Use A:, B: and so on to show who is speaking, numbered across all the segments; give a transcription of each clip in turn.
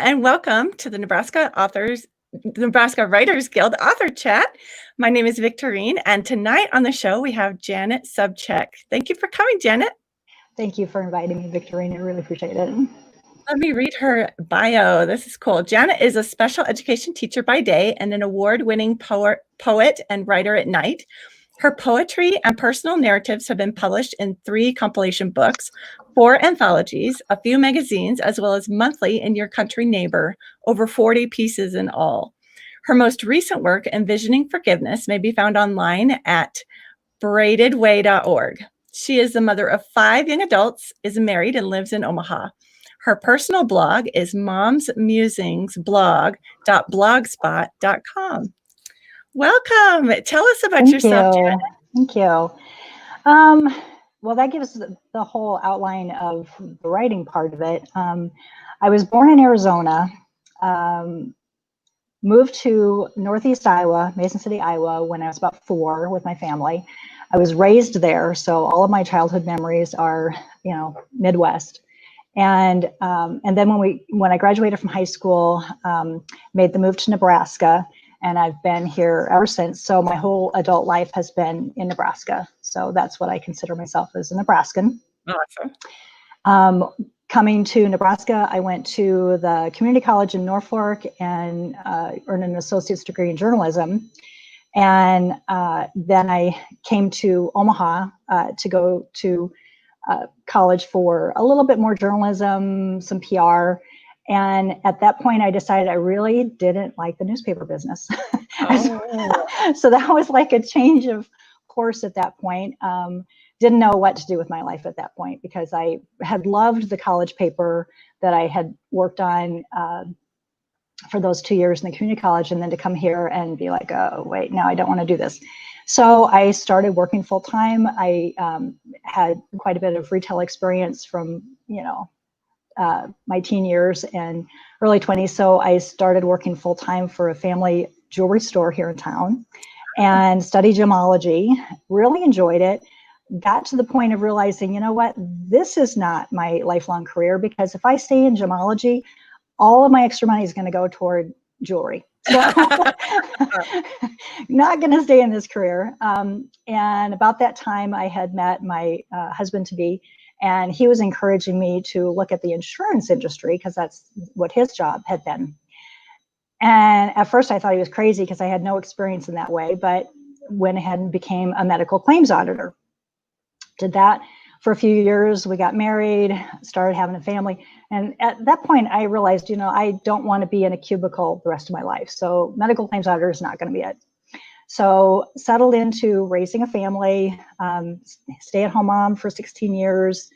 A: and welcome to the Nebraska Writers Guild Author Chat. My name is Victorine, and tonight on the show we have Janet Sobczyk. Thank you for coming, Janet.
B: Thank you for inviting me, Victorine. I really appreciate it.
A: Let me read her bio. This is cool. Janet is a special education teacher by day and an award-winning poet and writer at night. Her poetry and personal narratives have been published in 3 compilation books, 4 anthologies, a few magazines, as well as monthly in Your Country Neighbor, over 40 pieces in all. Her most recent work, Envisioning Forgiveness, may be found online at braidedway.org. She is the mother of 5 young adults, is married, and lives in Omaha. Her personal blog is momsmusingsblog.blogspot.com. Welcome. Tell us about yourself, Janet.
B: Thank you. Well, that gives the whole outline of the writing part of it. I was born in Arizona, moved to Northeast Iowa, Mason City, Iowa, when I was about 4 with my family. I was raised there, so all of my childhood memories are, Midwest. And then when I graduated from high school, made the move to Nebraska. And I've been here ever since. So my whole adult life has been in Nebraska. So that's what I consider myself as a Nebraskan.
A: Awesome.
B: Coming to Nebraska, I went to the community college in Norfolk and earned an associate's degree in journalism. And then I came to Omaha to go to college for a little bit more journalism, some PR. And at that point, I decided I really didn't like the newspaper business.
A: Oh.
B: So that was like a change of course at that point. Didn't know what to do with my life at that point because I had loved the college paper that I had worked on for those 2 years in the community college, and then to come here and be like, oh, wait, no, I don't want to do this. So I started working full time. I had quite a bit of retail experience from, my teen years and early 20s. So I started working full time for a family jewelry store here in town and studied gemology, really enjoyed it. Got to the point of realizing, you know what, this is not my lifelong career, because if I stay in gemology, all of my extra money is going to go toward jewelry. So not going to stay in this career. And about that time I had met my husband to be, and he was encouraging me to look at the insurance industry because that's what his job had been. And at first I thought he was crazy because I had no experience in that way, but went ahead and became a medical claims auditor. Did that for a few years. We got married, started having a family. And at that point I realized, I don't want to be in a cubicle the rest of my life. So medical claims auditor is not going to be it. So settled into raising a family, stay-at-home mom for 16 years,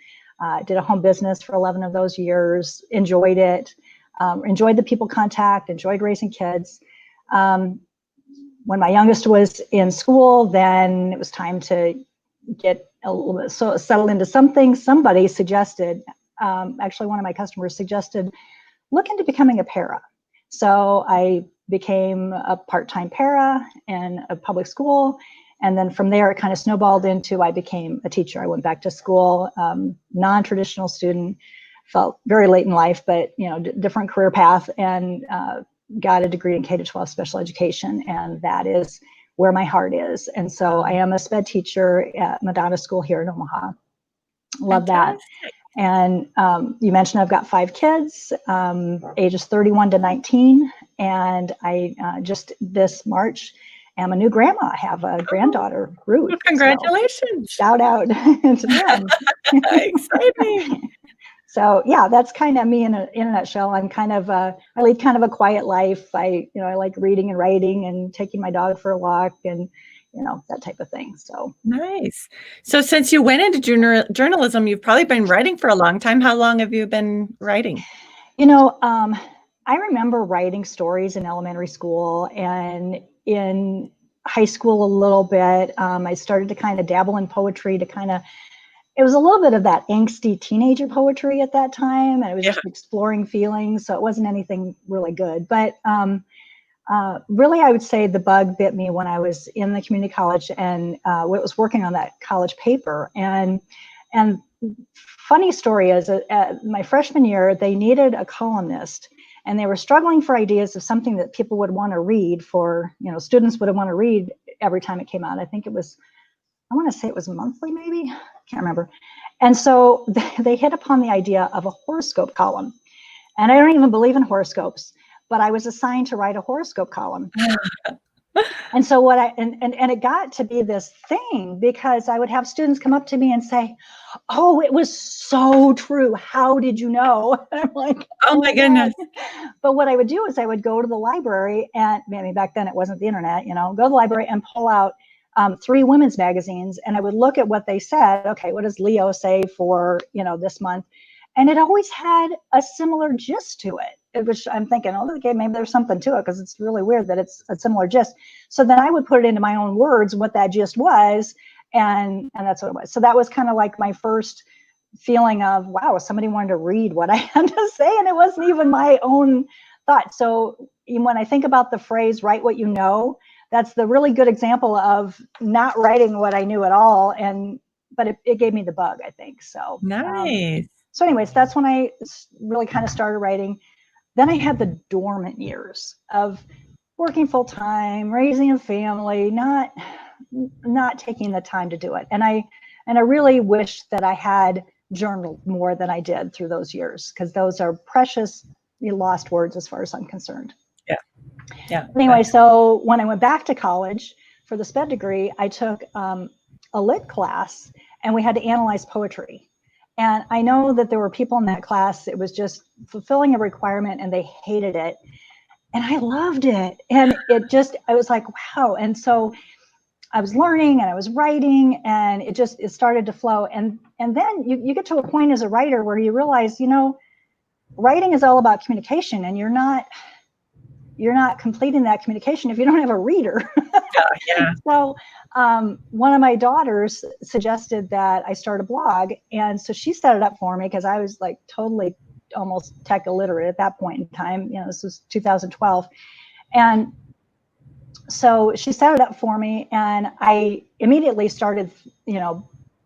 B: did a home business for 11 of those years, enjoyed it, enjoyed the people contact, enjoyed raising kids. When my youngest was in school, then it was time to get a little bit settled into something. Somebody suggested, actually one of my customers suggested, look into becoming a para. So I became a part-time para in a public school. And then from there, it kind of snowballed into I became a teacher. I went back to school, non-traditional student, felt very late in life, but different career path, and got a degree in K-12 special education. And that is where my heart is. And so I am a sped teacher at Madonna School here in Omaha. Love that. And you mentioned I've got 5 kids, ages 31 to 19. And I just this March am a new grandma. I have a granddaughter, Ruth.
A: Well, congratulations.
B: So shout out to them.
A: Exciting.
B: So yeah, that's kind of me in a nutshell. I'm kind of I lead kind of a quiet life. I like reading and writing and taking my dog for a walk and that type of thing. So
A: nice. So since you went into journalism, you've probably been writing for a long time. How long have you been writing?
B: I remember writing stories in elementary school and in high school a little bit. I started to kind of dabble in poetry it was a little bit of that angsty teenager poetry at that time. And it was just exploring feelings. So it wasn't anything really good. But really, I would say the bug bit me when I was in the community college and was working on that college paper. And funny story is, my freshman year, they needed a columnist. and they were struggling for ideas of something that people would want to read for, students would want to read every time it came out. I think it was, I want to say it was monthly, maybe, can't remember. And so they hit upon the idea of a horoscope column. And I don't even believe in horoscopes, but I was assigned to write a horoscope column. And so and it got to be this thing, because I would have students come up to me and say, "Oh, it was so true. How did you know?" And I'm like,
A: "Oh my goodness."
B: But what I would do is I would go to the library, and maybe back then it wasn't the internet, go to the library and pull out 3 women's magazines, and I would look at what they said. Okay, what does Leo say for, this month? And it always had a similar gist to it, which I'm thinking, oh, okay, maybe there's something to it, because it's really weird that it's a similar gist. So then I would put it into my own words what that gist was, and that's what it was. So that was kind of like my first feeling of, wow, somebody wanted to read what I had to say, and it wasn't even my own thought. So when I think about the phrase, write what you know, that's the really good example of not writing what I knew at all, but it gave me the bug, I think. So
A: nice.
B: So anyways, that's when I really kind of started writing. Then I had the dormant years of working full time, raising a family, not taking the time to do it. And I really wish that I had journaled more than I did through those years, because those are precious lost words as far as I'm concerned.
A: Yeah.
B: Anyway, so when I went back to college for the SPED degree, I took a lit class, and we had to analyze poetry. And I know that there were people in that class, it was just fulfilling a requirement, and they hated it. And I loved it. And I was like, wow. And so I was learning and I was writing, and it started to flow. And then you get to a point as a writer where you realize, writing is all about communication, and you're not completing that communication if you don't have a reader.
A: Yeah.
B: So one of my daughters suggested that I start a blog. And so she set it up for me, because I was like totally almost tech illiterate at that point in time. This was 2012. And so she set it up for me, and I immediately started,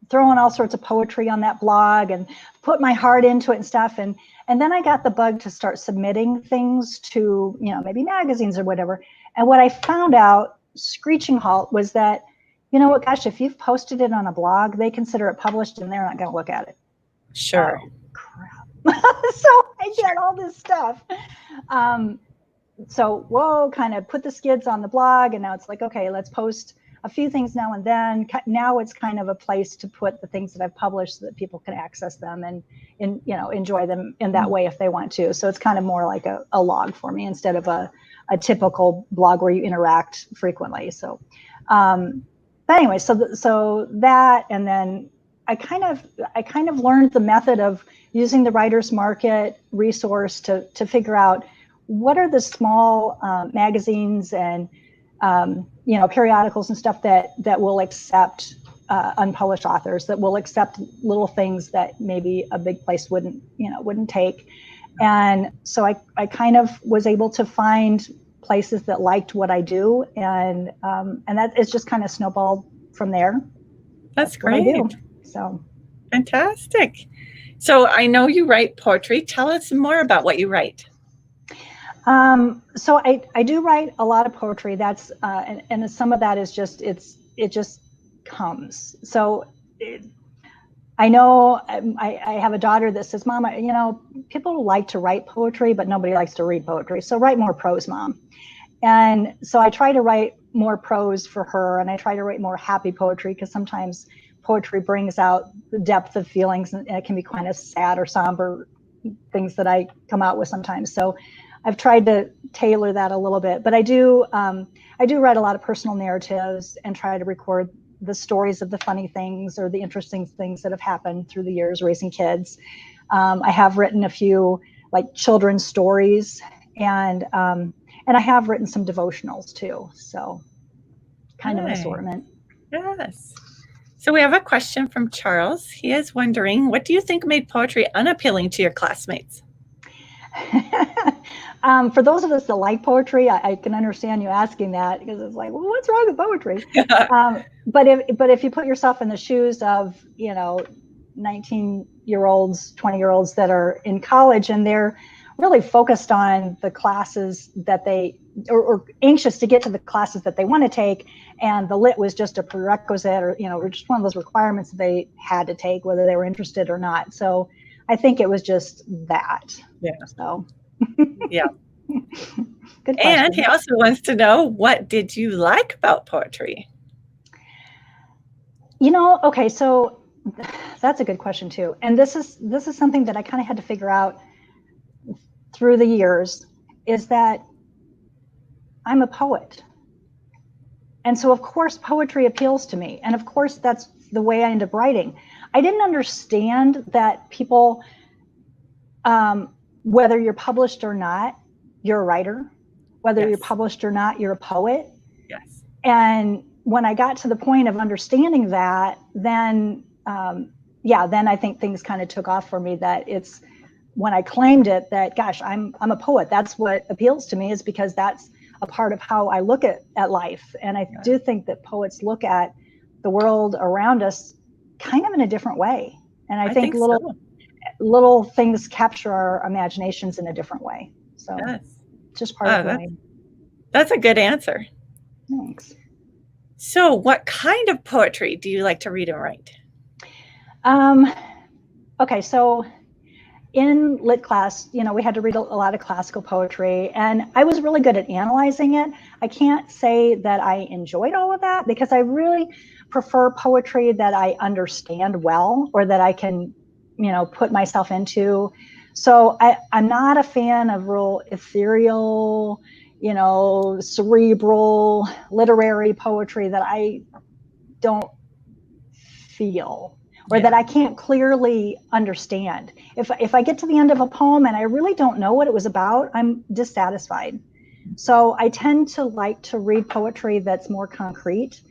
B: throwing all sorts of poetry on that blog and put my heart into it and stuff. And then I got the bug to start submitting things to, maybe magazines or whatever. And what I found out, screeching halt, was that, gosh, if you've posted it on a blog, they consider it published, and they're not going to look at it.
A: Sure.
B: Oh, crap. So I did all this stuff. So kind of put the skids on the blog, and now it's like, okay, let's post a few things now and then. Now it's kind of a place to put the things that I've published so that people can access them and enjoy them in that way if they want to. So it's kind of more like a log for me, instead of a typical blog where you interact frequently. So, but anyway, so that, and then I kind of learned the method of using the writer's market resource to figure out what are the small magazines and periodicals and stuff that will accept unpublished authors, that will accept little things that maybe a big place wouldn't take. And so I kind of was able to find places that liked what I do, and that is just kind of snowballed from there.
A: That's great.
B: What I do. So
A: fantastic. So I know you write poetry. Tell us more about what you write.
B: So I do write a lot of poetry. That's and some of that is just it just comes. So I know I have a daughter that says, "Mama, people like to write poetry, but nobody likes to read poetry. So write more prose, Mom." And so I try to write more prose for her, and I try to write more happy poetry, because sometimes poetry brings out the depth of feelings, and it can be kind of sad or somber things that I come out with sometimes. So I've tried to tailor that a little bit, but I do write a lot of personal narratives and try to record the stories of the funny things or the interesting things that have happened through the years raising kids. I have written a few like children's stories, and I have written some devotionals too. So kind of an assortment.
A: Yes. So we have a question from Charles. He is wondering, what do you think made poetry unappealing to your classmates?
B: For those of us that like poetry, I can understand you asking that, because it's like, well, what's wrong with poetry? But if you put yourself in the shoes of 19-year-olds, 20-year-olds that are in college, and they're really focused on the classes that they, or anxious to get to the classes that they want to take, and the lit was just a prerequisite, or just one of those requirements that they had to take, whether they were interested or not. So I think it was just that.
A: Yeah.
B: So
A: Yeah.
B: good question.
A: And he also wants to know, what did you like about poetry?
B: Okay, so that's a good question too. And this is something that I kind of had to figure out through the years, is that I'm a poet. And so of course poetry appeals to me. And of course that's the way I end up writing. I didn't understand that people, whether you're published or not, you're a writer. Whether you're published or not, you're a poet.
A: Yes.
B: And when I got to the point of understanding that, then then I think things kind of took off for me. That it's when I claimed it, that gosh, I'm a poet. That's what appeals to me, is because that's a part of how I look at life. And I do think that poets look at the world around us kind of in a different way. And I think little things capture our imaginations in a different way. So just part of who.
A: That's a good answer.
B: Thanks.
A: So what kind of poetry do you like to read and write?
B: Okay, so in lit class, we had to read a lot of classical poetry, and I was really good at analyzing it. I can't say that I enjoyed all of that, because I really prefer poetry that I understand well, or that I can, put myself into. So I'm not a fan of real ethereal, cerebral, literary poetry that I don't feel, or that I can't clearly understand. If I get to the end of a poem and I really don't know what it was about, I'm dissatisfied. So I tend to like to read poetry that's more concrete,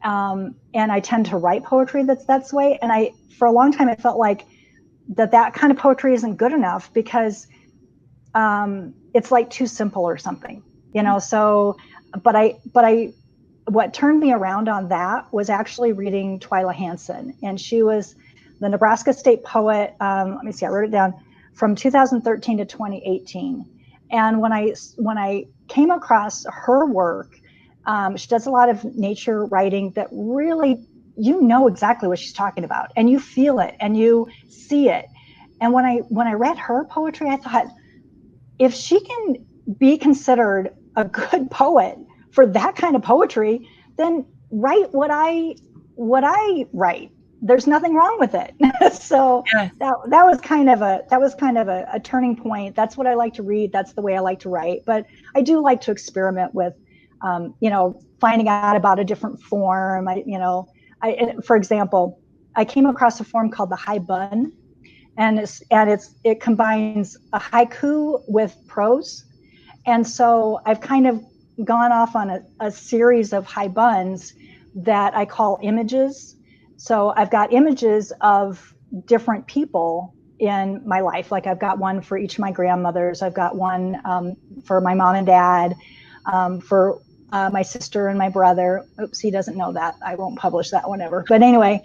B: and I tend to write poetry that's way. And for a long time, I felt like that kind of poetry isn't good enough, because it's like too simple or something, So, but what turned me around on that was actually reading Twyla Hansen, and she was the Nebraska state poet. Let me see, I wrote it down, from 2013 to 2018. And when I came across her work, she does a lot of nature writing that really, exactly what she's talking about, and you feel it and you see it. And when I read her poetry, I thought, if she can be considered a good poet for that kind of poetry, then write what I write. There's nothing wrong with it. So that was kind of a turning point. That's what I like to read. That's the way I like to write. But I do like to experiment with, finding out about a different form. For example, I came across a form called the high bun, and it combines a haiku with prose. And so I've kind of gone off on a series of high buns that I call images. So I've got images of different people in my life. Like I've got one for each of my grandmothers. I've got one for my mom and dad, for my sister and my brother. Oops, he doesn't know that. I won't publish that one ever. But anyway,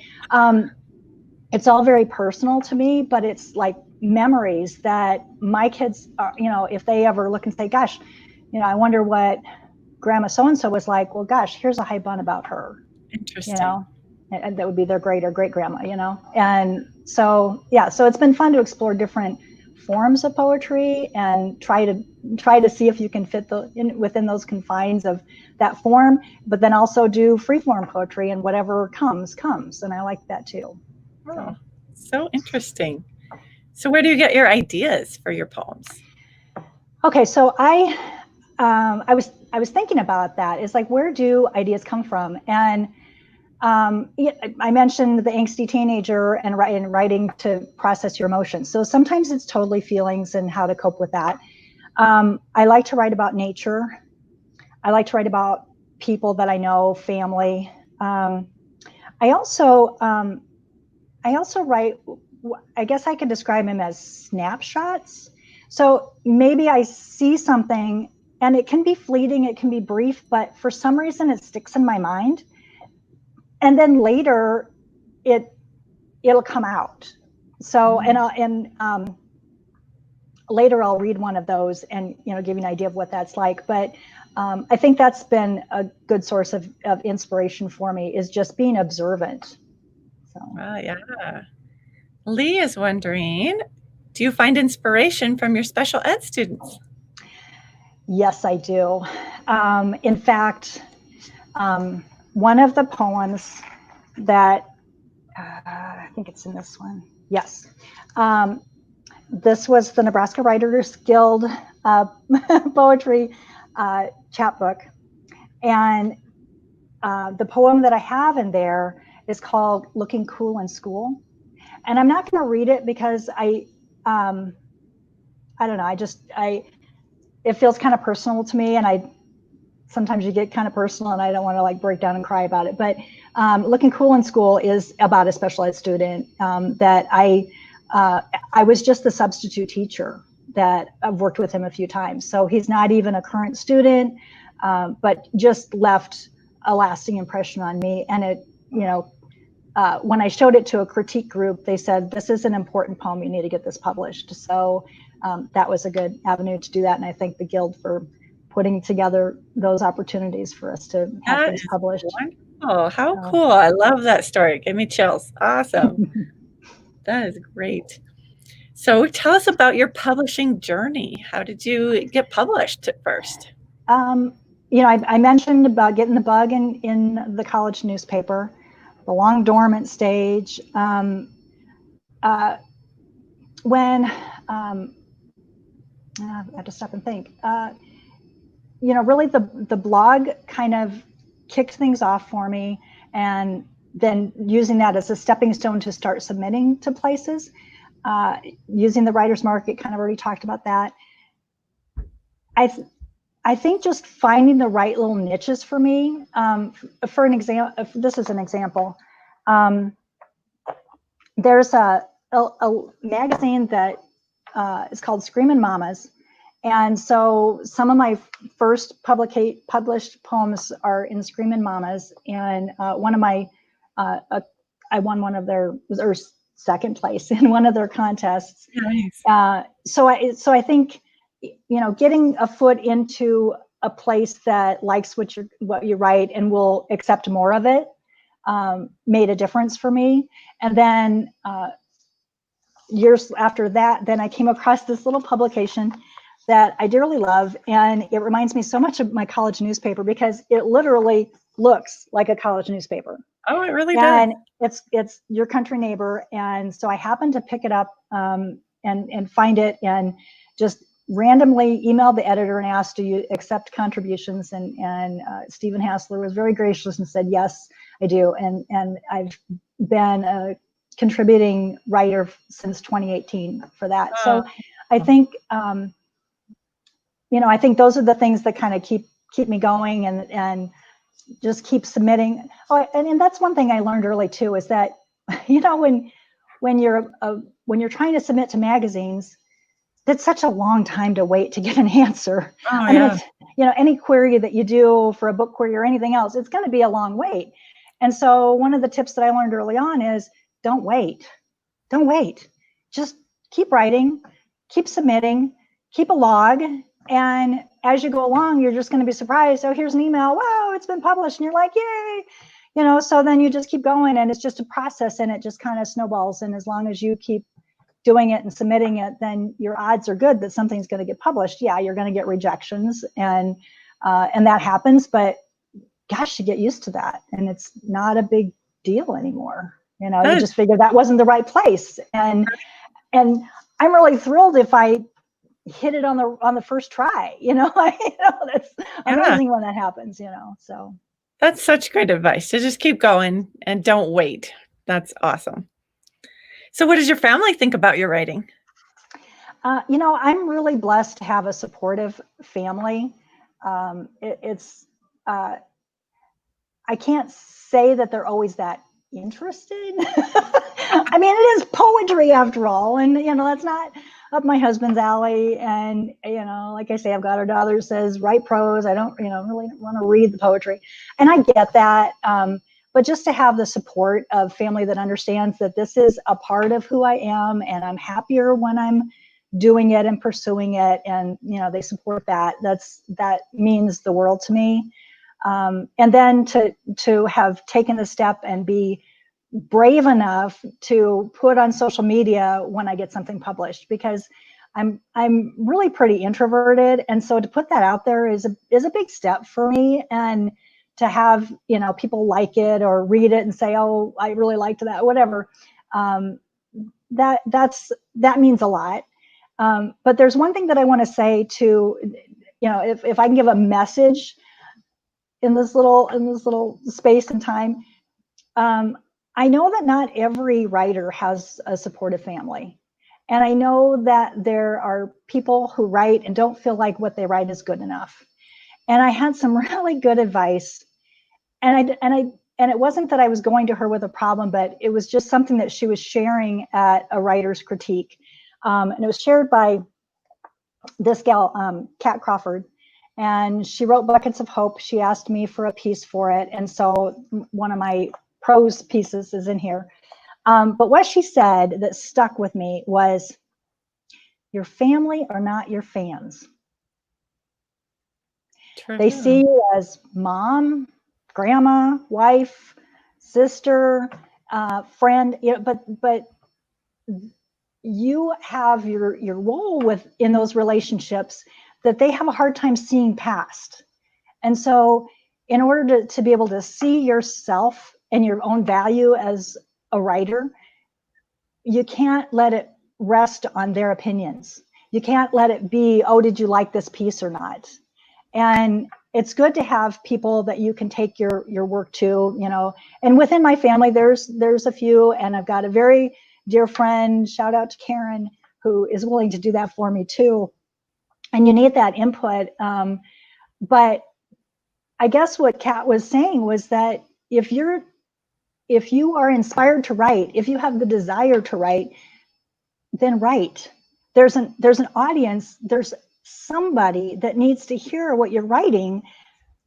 B: it's all very personal to me, but it's like memories that my kids are, if they ever look and say, gosh, I wonder what grandma so-and-so was like. Well, gosh, here's a high bun about her.
A: Interesting.
B: And that would be their great or great grandma, And so, so it's been fun to explore different forms of poetry and try to see if you can fit within those confines of that form, but then also do free form poetry, and whatever comes. And I like that too.
A: Oh, so interesting. So where do you get your ideas for your poems? Okay,
B: so I was thinking about that. It's like, where do ideas come from? And I mentioned the angsty teenager and writing to process your emotions. So sometimes it's totally feelings and how to cope with that. I like to write about nature. I like to write about people that I know, family. I also write, I guess I could describe them as snapshots. So maybe I see something and it can be fleeting, it can be brief, but for some reason it sticks in my mind. And then later it'll come out. So, and later I'll read one of those and, give you an idea of what that's like. But I think that's been a good source of inspiration for me, is just being observant. So.
A: Yeah. Lee is wondering, do you find inspiration from your special ed students?
B: Yes, I do. In fact, one of the poems that, I think it's in this one. Yes. This was the Nebraska Writers Guild poetry chapbook. And the poem that I have in there is called Looking Cool in School. And I'm not going to read it because I don't know, it feels kind of personal to me, and sometimes you get kind of personal, and I don't want to like break down and cry about it. But Looking Cool in School is about a special ed student that I was just the substitute teacher that I've worked with him a few times. So he's not even a current student, but just left a lasting impression on me. And it, when I showed it to a critique group, they said, this is an important poem, you need to get this published. So that was a good avenue to do that. And I thank the Guild for putting together those opportunities for us to have things published.
A: Oh, how cool. I love that story. Give me chills. Awesome. That is great. So tell us about your publishing journey. How did you get published at first?
B: I mentioned about getting the bug in the college newspaper, the long dormant stage. When I have to stop and think, really the blog kind of kicked things off for me, and then using that as a stepping stone to start submitting to places, using the writer's market, kind of already talked about that. I think just finding the right little niches for me. For an example, this is an example. There's a magazine that is called Screamin' Mamas. And so some of my first published poems are in Screamin' Mamas. And one of my, I won one of their, or second place in one of their contests.
A: Nice.
B: So I think, getting a foot into a place that likes what you write and will accept more of it made a difference for me. And then years after that, then I came across this little publication that I dearly love, and it reminds me so much of my college newspaper because it literally looks like a college newspaper.
A: Oh, it really does.
B: And it's Your Country Neighbor, and so I happened to pick it up and find it, and just randomly emailed the editor and asked, do you accept contributions? And Stephen Hassler was very gracious and said, yes, I do. And I've been a contributing writer since 2018 for that. So I think, I think those are the things that kind of keep me going and just keep submitting. Oh, and that's one thing I learned early too, is that, when you're trying to submit to magazines, that's such a long time to wait to get an answer.
A: I mean,
B: it's, any query that you do for a book query or anything else, it's going to be a long wait. And so one of the tips that I learned early on is don't wait. Just keep writing, keep submitting, keep a log. And as you go along, you're just going to be surprised. Oh, here's an email. Wow, it's been published. And you're like, yay. So then you just keep going, and it's just a process, and it just kind of snowballs. And as long as you keep doing it and submitting it, then your odds are good that something's going to get published. Yeah, you're going to get rejections, and that happens, but gosh, you get used to that, and it's not a big deal anymore. You just figure that wasn't the right place, and I'm really thrilled if I hit it on the first try. That's amazing when that happens. So
A: that's such great advice, to just keep going and don't wait. That's awesome. So what does your family think about your writing?
B: I'm really blessed to have a supportive family. I can't say that they're always that interested. I mean, it is poetry after all. And, that's not up my husband's alley. And, like I say, I've got a daughter who says, write prose. I don't, really want to read the poetry. And I get that. But just to have the support of family that understands that this is a part of who I am, and I'm happier when I'm, doing it and pursuing it, and they support that. That means the world to me. And then to have taken the step and be brave enough to put on social media when I get something published, because I'm really pretty introverted, and so to put that out there is a big step for me, and to have people like it or read it and say, oh, I really liked that, whatever, that means a lot. But there's one thing that I want to say to, if I can give a message in this little space and time. I know that not every writer has a supportive family. And I know that there are people who write and don't feel like what they write is good enough. And I had some really good advice. And it wasn't that I was going to her with a problem, but it was just something that she was sharing at a writer's critique. And it was shared by this gal, Kat Crawford. And she wrote Buckets of Hope. She asked me for a piece for it. And so one of my prose pieces is in here. But what she said that stuck with me was, your family are not your fans. True. They see you as mom, grandma, wife, sister, friend, but you have your role in those relationships that they have a hard time seeing past. And so in order to be able to see yourself and your own value as a writer, you can't let it rest on their opinions. You can't let it be, oh, did you like this piece or not? And it's good to have people that you can take your work to, and within my family, there's a few, and I've got a very dear friend, shout out to Karen, who is willing to do that for me too. And you need that input. But I guess what Kat was saying was that if you are inspired to write, if you have the desire to write, then write. There's an audience, there's somebody that needs to hear what you're writing.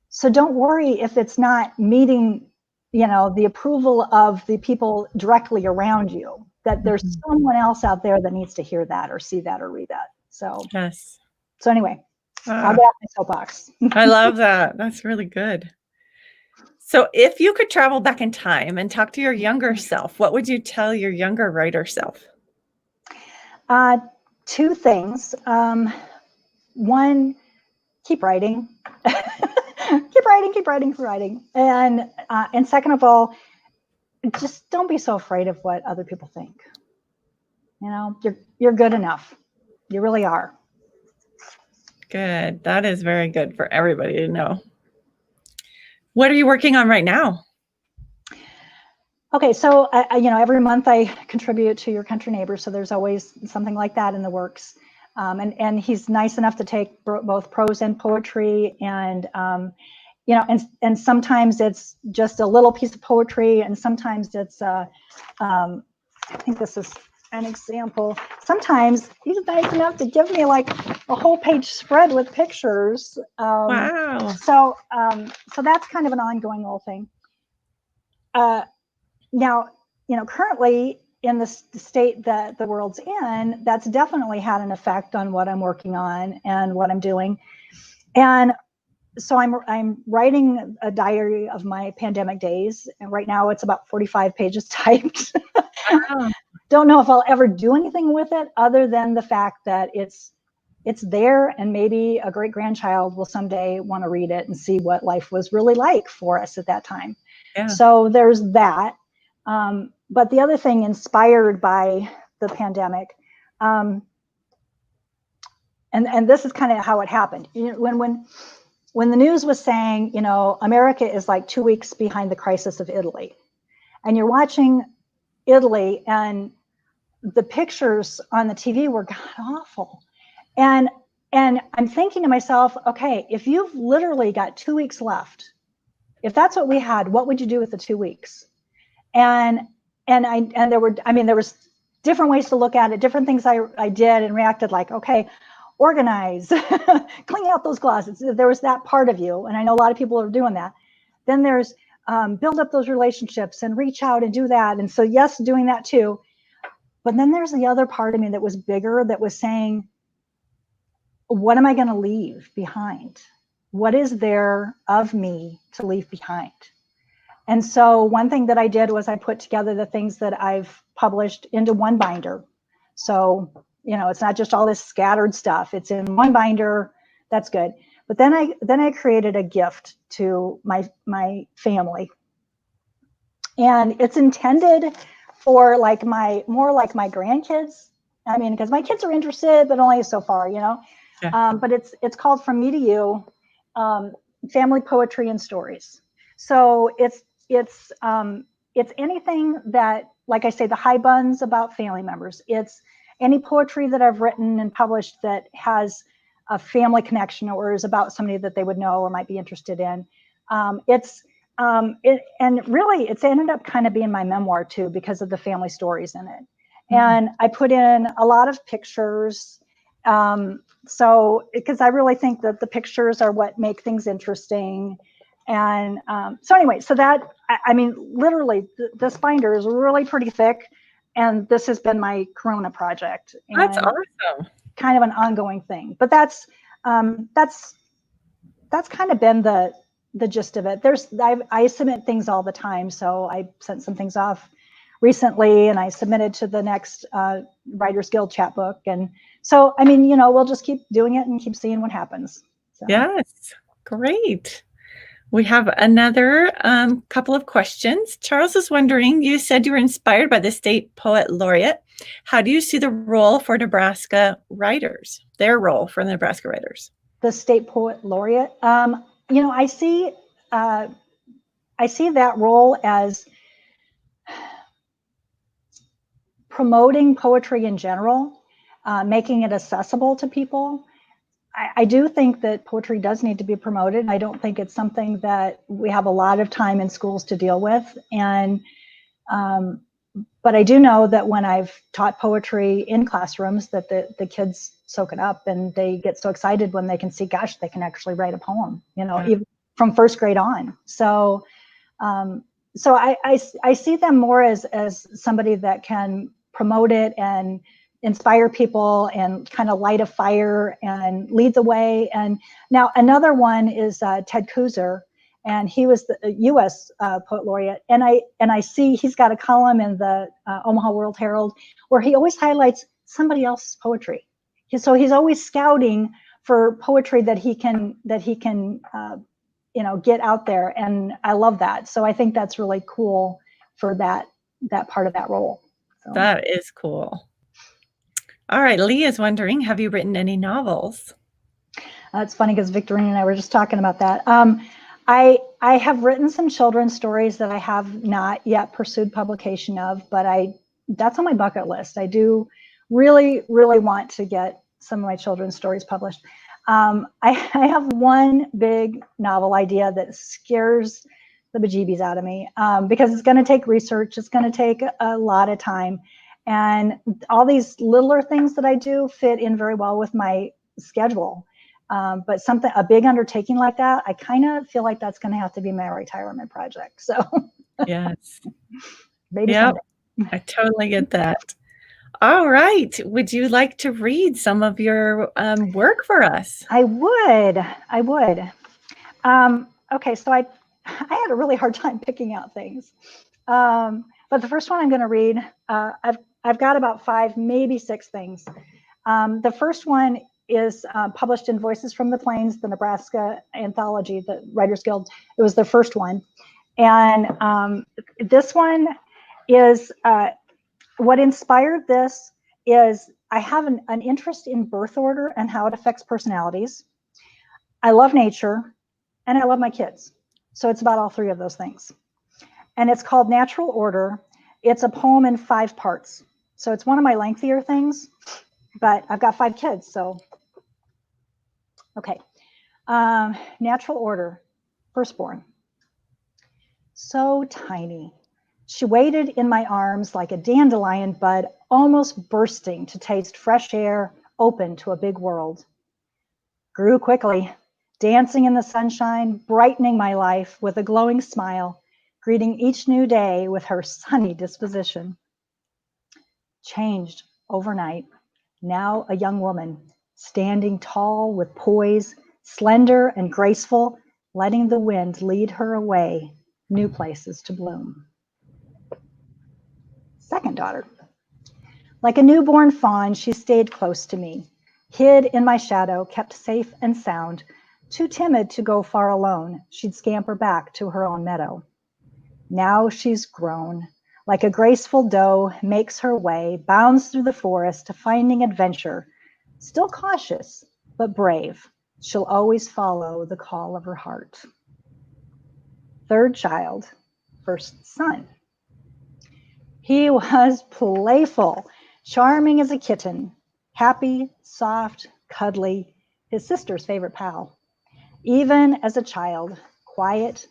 B: So don't worry if it's not meeting, the approval of the people directly around you, that there's someone else out there that needs to hear that or see that or read that. So, yes. So anyway, I'll get off my soapbox.
A: I love that. That's really good. So if you could travel back in time and talk to your younger self, what would you tell your younger writer self?
B: Two things. One, keep writing. keep writing. And second of all, just don't be so afraid of what other people think. You're good enough. You really are.
A: Good. That is very good for everybody to know. What are you working on right now?
B: Okay, so every month I contribute to Your Country Neighbor, so there's always something like that in the works. And he's nice enough to take both prose and poetry, and and sometimes it's just a little piece of poetry, and sometimes it's I think this is an example. Sometimes he's nice enough to give me like a whole page spread with pictures.
A: Wow.
B: So that's kind of an ongoing little thing. Now, currently in the state that the world's in, that's definitely had an effect on what I'm working on and what I'm doing. And so I'm writing a diary of my pandemic days, and right now it's about 45 pages typed. Wow. Don't know if I'll ever do anything with it other than the fact that it's there, and maybe a great grandchild will someday want to read it and see what life was really like for us at that time. Yeah. So there's that. But the other thing, inspired by the pandemic, and this is kind of how it happened. When the news was saying, America is like 2 weeks behind the crisis of Italy, and you're watching Italy, and the pictures on the TV were god awful, and I'm thinking to myself, okay, if you've literally got 2 weeks left, if that's what we had, what would you do with the 2 weeks? And there was different ways to look at it, different things I did and reacted, like, okay, organize, clean out those closets. There was that part of you, and I know a lot of people are doing that. Then there's build up those relationships and reach out and do that. And so yes, doing that too. But then there's the other part of me that was bigger, that was saying, what am I going to leave behind? What is there of me to leave behind? And so one thing that I did was I put together the things that I've published into one binder. So, you know, it's not just all this scattered stuff. It's in one binder. That's good. But then I created a gift to my family. And it's intended for like more like my grandkids. I mean, because my kids are interested, but only so far, you know.
A: Yeah.
B: But it's called From Me to You, Family Poetry and Stories. So it's anything that, like I say, the high buns about family members. It's any poetry that I've written and published that has a family connection or is about somebody that they would know or might be interested in. And really it's ended up kind of being my memoir too, because of the family stories in it. And I put in a lot of pictures. So, because I really think that the pictures are what make things interesting. And so anyway, so that, I mean, literally this binder is really pretty thick, and this has been my Corona project. And
A: That's awesome.
B: kind of an ongoing thing, but that's kind of been the gist of it. I submit things all the time. So I sent some things off recently, and I submitted to the next Writers Guild chapbook. And so, I mean, you know, we'll just keep doing it and keep seeing what happens. So.
A: Yes, great. We have another couple of questions. Charles is wondering, you said you were inspired by the state poet laureate. How do you see the role for Nebraska writers, their role for the Nebraska writers?
B: The state poet laureate, you know, I see that role as promoting poetry in general, making it accessible to people. I do think that poetry does need to be promoted. I don't think it's something that we have a lot of time in schools to deal with. And, but I do know that when I've taught poetry in classrooms, that the kids soak it up, and they get so excited when they can see, gosh, they can actually write a poem, you know, even from first grade on. So, so I see them more as somebody that can promote it and inspire people and kind of light a fire and lead the way. And now another one is Ted Kuzer, and he was the U.S. Poet Laureate. And I see he's got a column in the Omaha World Herald where he always highlights somebody else's poetry. So he's always scouting for poetry that he can you know, get out there. And I love that. So I think that's really cool for that part of that role. So.
A: That is cool. All right, Lee is wondering, have you written any novels?
B: It's funny because Victorine and I were just talking about that. I have written some children's stories that I have not yet pursued publication of, but that's on my bucket list. I do really, really want to get some of my children's stories published. I have one big novel idea that scares the bejeebies out of me, because it's going to take research. It's going to take a lot of time. And all these littler things that I do fit in very well with my schedule. But a big undertaking like that, I kind of feel like that's going to have to be my retirement project. So
A: yes,
B: maybe
A: yep,
B: someday.
A: I totally get that. All right, would you like to read some of your work for us?
B: I would. Okay, so I had a really hard time picking out things. But the first one I'm going to read, I've got about 5, maybe 6 things. The first one is published in Voices from the Plains, the Nebraska anthology, the Writers Guild. It was the first one. And this one is, what inspired this is I have an interest in birth order and how it affects personalities. I love nature, and I love my kids. So it's about all 3 of those things. And it's called Natural Order. It's a poem in 5 parts. So it's one of my lengthier things, but I've got 5 kids, so. Okay. Natural Order, firstborn. So tiny. She waited in my arms like a dandelion bud, almost bursting to taste fresh air, open to a big world. Grew quickly, dancing in the sunshine, brightening my life with a glowing smile, greeting each new day with her sunny disposition. changed overnight. Now a young woman, standing tall with poise, slender and graceful, letting the wind lead her away, new places to bloom. Second daughter. Like a newborn fawn, she stayed close to me, hid in my shadow, kept safe and sound. Too timid to go far alone, she'd scamper back to her own meadow. Now she's grown, like a graceful doe, makes her way, bounds through the forest, finding adventure. Still cautious, but brave, she'll always follow the call of her heart. Third child, first son. He was playful, charming as a kitten, happy, soft, cuddly, his sister's favorite pal. Even as a child, quiet,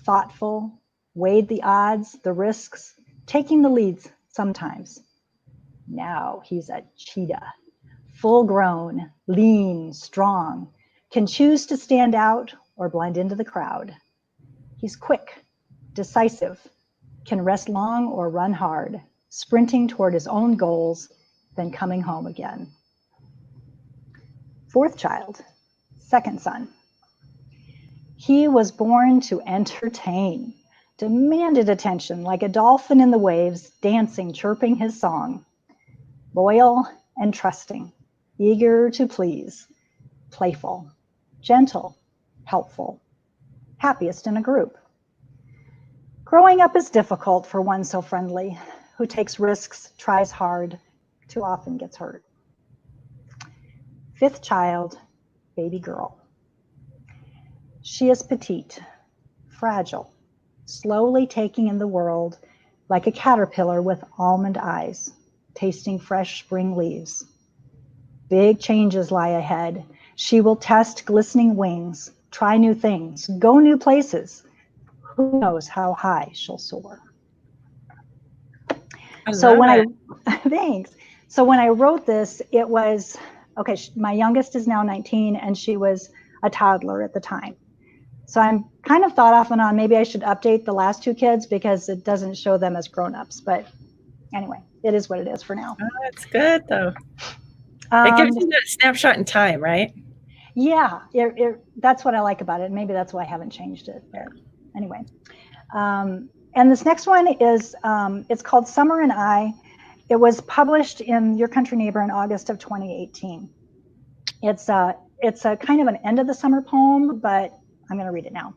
B: thoughtful, weighed the odds, the risks, taking the leads sometimes. Now he's a cheetah, full grown, lean, strong, can choose to stand out or blend into the crowd. He's quick, decisive, can rest long or run hard, sprinting toward his own goals, then coming home again. Fourth child, second son. He was born to entertain, demanded attention like a dolphin in the waves, dancing, chirping his song. Loyal and trusting, eager to please, playful, gentle, helpful, happiest in a group. Growing up is difficult for one so friendly, who takes risks, tries hard, too often gets hurt. Fifth child, baby girl. She is petite, fragile, slowly taking in the world like a caterpillar with almond eyes, tasting fresh spring leaves. Big changes lie ahead. She will test glistening wings, try new things, go new places. Who knows how high she'll soar? Thanks. So when I wrote this, it was, okay, my youngest is now 19 and she was a toddler at the time. So I'm kind of thought off and on, maybe I should update the last two kids because it doesn't show them as grown-ups. But anyway, it is what it is for now.
A: Oh, that's good though. It gives you that snapshot in time, right?
B: Yeah, that's what I like about it. Maybe that's why I haven't changed it. But anyway. And this next one is, it's called Summer and I. It was published in Your Country Neighbor in August of 2018. It's a kind of an end of the summer poem, but I'm going to read it now.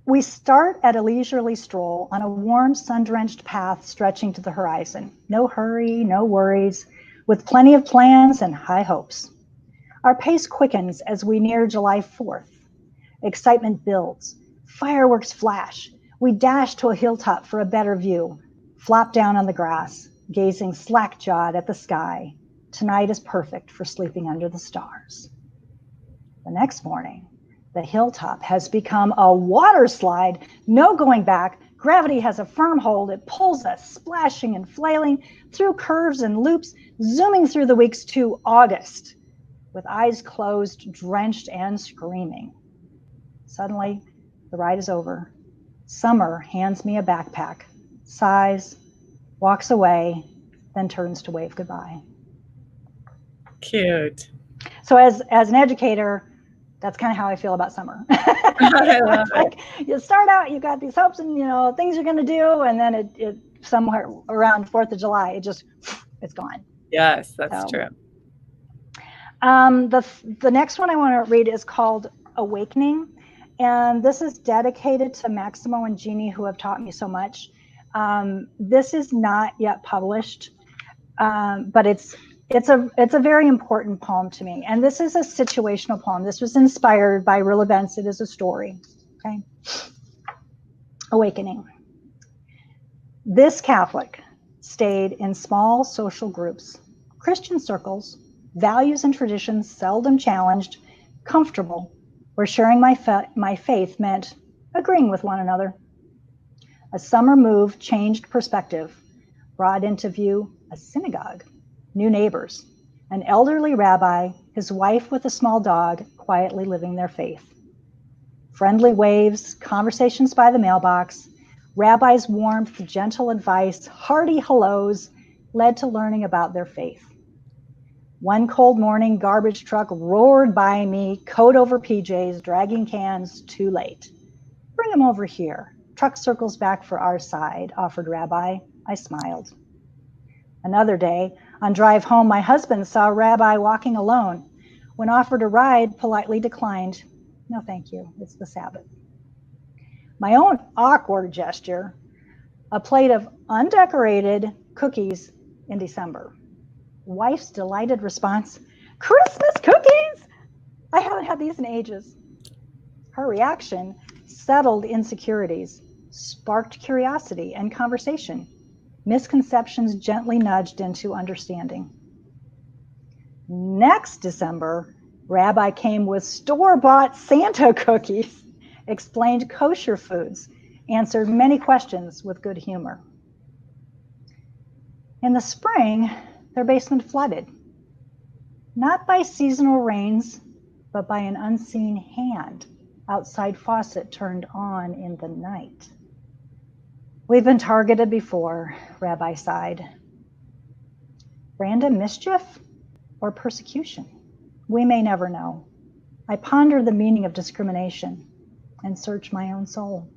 B: We start at a leisurely stroll on a warm, sun-drenched path stretching to the horizon. No hurry, no worries, with plenty of plans and high hopes. Our pace quickens as we near July 4th. Excitement builds. Fireworks flash. We dash to a hilltop for a better view. Flop down on the grass, gazing slack-jawed at the sky. Tonight is perfect for sleeping under the stars. The next morning, the hilltop has become a water slide. No going back. Gravity has a firm hold. It pulls us, splashing and flailing through curves and loops, zooming through the weeks to August, with eyes closed, drenched and screaming. Suddenly, the ride is over. Summer hands me a backpack, sighs, walks away, then turns to wave goodbye.
A: Cute.
B: So as an educator, that's kind of how I feel about summer.
A: I love
B: like you start out, you got these hopes and things you're going to do, and then it somewhere around 4th of July, it's gone.
A: Yes, that's true.
B: The next one I want to read is called Awakening. And this is dedicated to Maximo and Jeannie, who have taught me so much. This is not yet published, but it's a very important poem to me. And this is a situational poem. This was inspired by real events. It is a story. Okay. Awakening. This Catholic stayed in small social groups, Christian circles, values and traditions seldom challenged, comfortable, where sharing my faith meant agreeing with one another. A summer move changed perspective, brought into view a synagogue, new neighbors, an elderly rabbi, his wife with a small dog, quietly living their faith. Friendly waves, conversations by the mailbox, Rabbi's warmth, gentle advice, hearty hellos led to learning about their faith. One cold morning, garbage truck roared by me, coat over PJs, dragging cans, too late. Bring them over here. Truck circles back for our side, offered Rabbi. I smiled. Another day, on drive home, my husband saw Rabbi walking alone. When offered a ride, politely declined. No, thank you. It's the Sabbath. My own awkward gesture, a plate of undecorated cookies in December. Wife's delighted response, Christmas cookies! I haven't had these in ages. Her reaction settled insecurities, sparked curiosity and conversation. Misconceptions gently nudged into understanding. Next December, Rabbi came with store-bought Santa cookies, explained kosher foods, answered many questions with good humor. In the spring, their basement flooded, not by seasonal rains, but by an unseen hand. Outside faucet turned on in the night. We've been targeted before, Rabbi sighed. Random mischief or persecution? We may never know. I ponder the meaning of discrimination and search my own soul.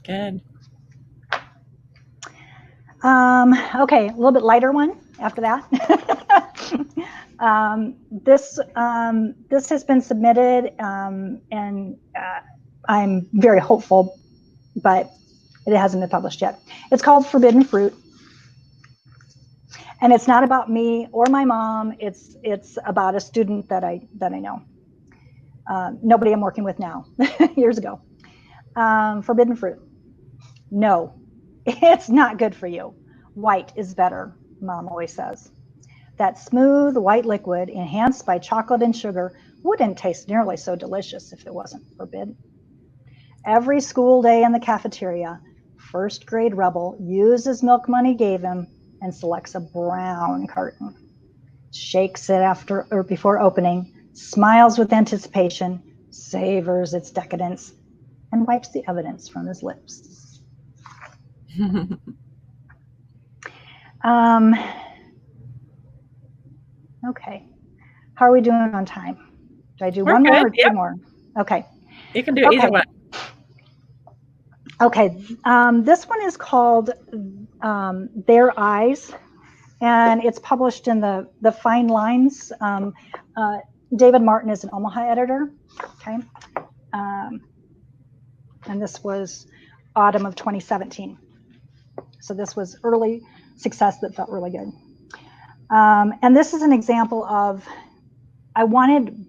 A: Good.
B: Okay, a little bit lighter one after that. This has been submitted, and I'm very hopeful, but it hasn't been published yet. It's called Forbidden Fruit, and it's not about me or my mom. It's about a student that I know. Nobody I'm working with now, years ago. Forbidden Fruit. No, it's not good for you. White is better, Mom always says. That smooth white liquid enhanced by chocolate and sugar wouldn't taste nearly so delicious if it wasn't forbidden. Every school day in the cafeteria, first grade rebel uses milk money gave him and selects a brown carton. Shakes it after or before opening, smiles with anticipation, savors its decadence, and wipes the evidence from his lips. Okay. How are we doing on time? Do I do one more or two more? Okay.
A: You can do either one.
B: Okay. This one is called Their Eyes, and it's published in the Fine Lines. David Martin is an Omaha editor. Okay. And this was autumn of 2017. So this was early success that felt really good. And this is an example of, I wanted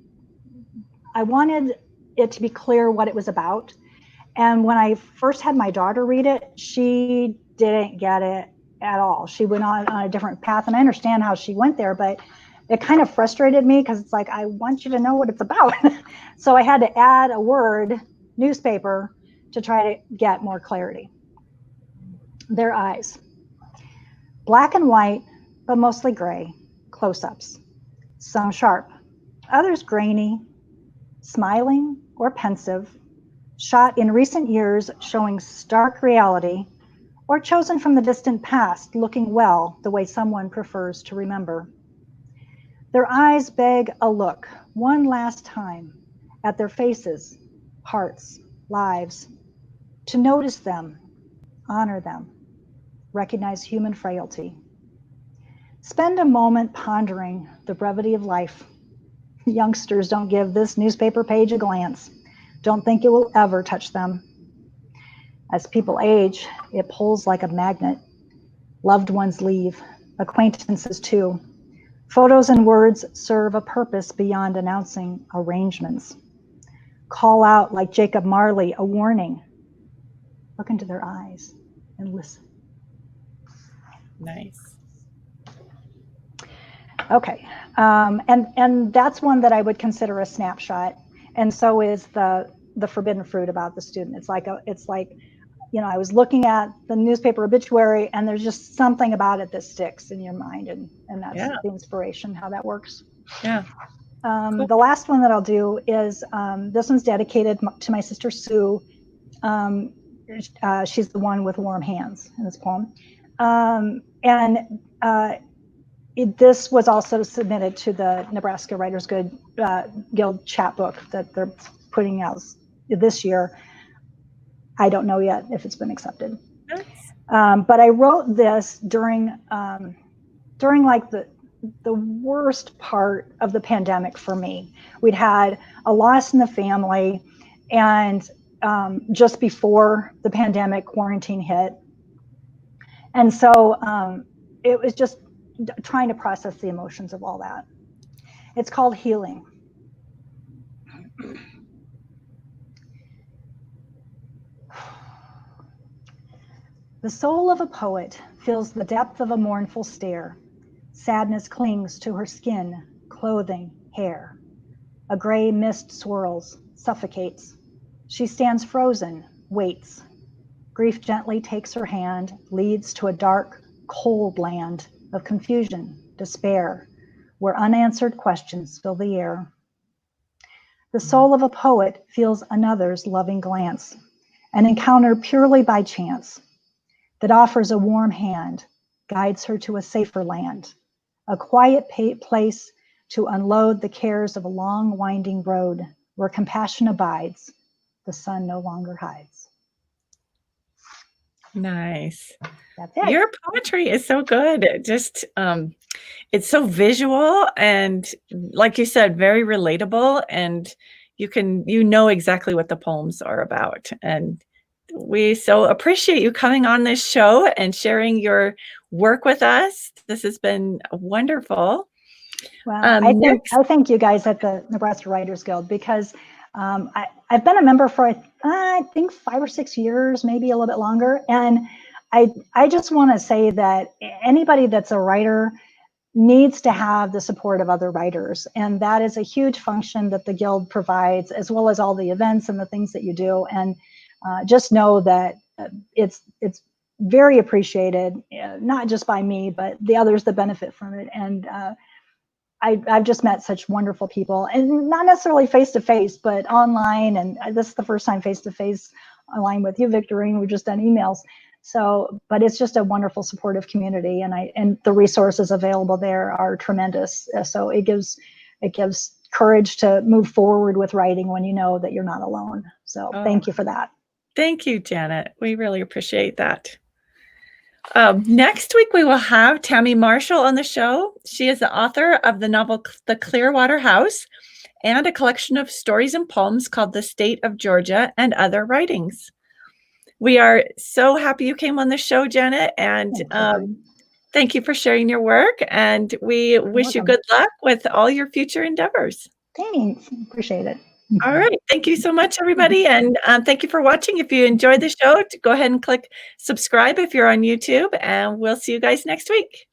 B: it to be clear what it was about. And when I first had my daughter read it, she didn't get it at all. She went on a different path, and I understand how she went there, but it kind of frustrated me because it's like, I want you to know what it's about. So I had to add a word, newspaper, to try to get more clarity. Their eyes. Black and white, but mostly gray, close-ups. Some sharp, others grainy, smiling or pensive, shot in recent years showing stark reality, or chosen from the distant past looking well the way someone prefers to remember. Their eyes beg a look, one last time, at their faces, hearts, lives, to notice them, honor them, recognize human frailty. Spend a moment pondering the brevity of life. Youngsters don't give this newspaper page a glance. Don't think it will ever touch them. As people age, it pulls like a magnet. Loved ones leave, acquaintances too. Photos and words serve a purpose beyond announcing arrangements. Call out like Jacob Marley, a warning. Look into their eyes and listen.
A: Nice.
B: Okay, and that's one that I would consider a snapshot, and so is the forbidden fruit about the student. It's like I was looking at the newspaper obituary, and there's just something about it that sticks in your mind, and that's the inspiration, how that works.
A: Yeah. Cool.
B: The last one that I'll do is this one's dedicated to my sister Sue. she's the one with warm hands in this poem. This was also submitted to the Nebraska Writers Guild chapbook that they're putting out this year. I don't know yet if it's been accepted. But I wrote this during like the worst part of the pandemic for me. We'd had a loss in the family, and just before the pandemic, quarantine hit. And so it was just trying to process the emotions of all that. It's called Healing. The soul of a poet feels the depth of a mournful stare. Sadness clings to her skin, clothing, hair. A gray mist swirls, suffocates. She stands frozen, waits. Grief gently takes her hand, leads to a dark, cold land of confusion, despair, where unanswered questions fill the air. The soul of a poet feels another's loving glance, an encounter purely by chance, that offers a warm hand, guides her to a safer land, a quiet place to unload the cares of a long, winding road where compassion abides, the sun no longer hides.
A: Nice.
B: That's it.
A: Your poetry is so good. It just, it's so visual and, like you said, very relatable, and you know exactly what the poems are about. And we so appreciate you coming on this show and sharing your work with us. This has been wonderful.
B: Well, I thank you guys at the Nebraska Writers Guild, because I've been a member for, I think 5 or 6 years, maybe a little bit longer. And I just want to say that anybody that's a writer needs to have the support of other writers. And that is a huge function that the Guild provides, as well as all the events and the things that you do. And just know that it's very appreciated, not just by me, but the others that benefit from it. And I've just met such wonderful people, and not necessarily face-to-face, but online. And this is the first time face-to-face online with you, Victorine. We've just done emails. So, but it's just a wonderful supportive community, and the resources available there are tremendous. So it gives courage to move forward with writing when you know that you're not alone. So thank you for that. Thank you, Janet. We really appreciate that. Next week, we will have Tammy Marshall on the show. She is the author of the novel The Clearwater House and a collection of stories and poems called The State of Georgia and Other Writings. We are so happy you came on the show, Janet, and thank you for sharing your work, and we wish you good luck with all your future endeavors. Thanks. Appreciate it. All right. Thank you so much, everybody. And thank you for watching. If you enjoyed the show, go ahead and click subscribe if you're on YouTube, and we'll see you guys next week.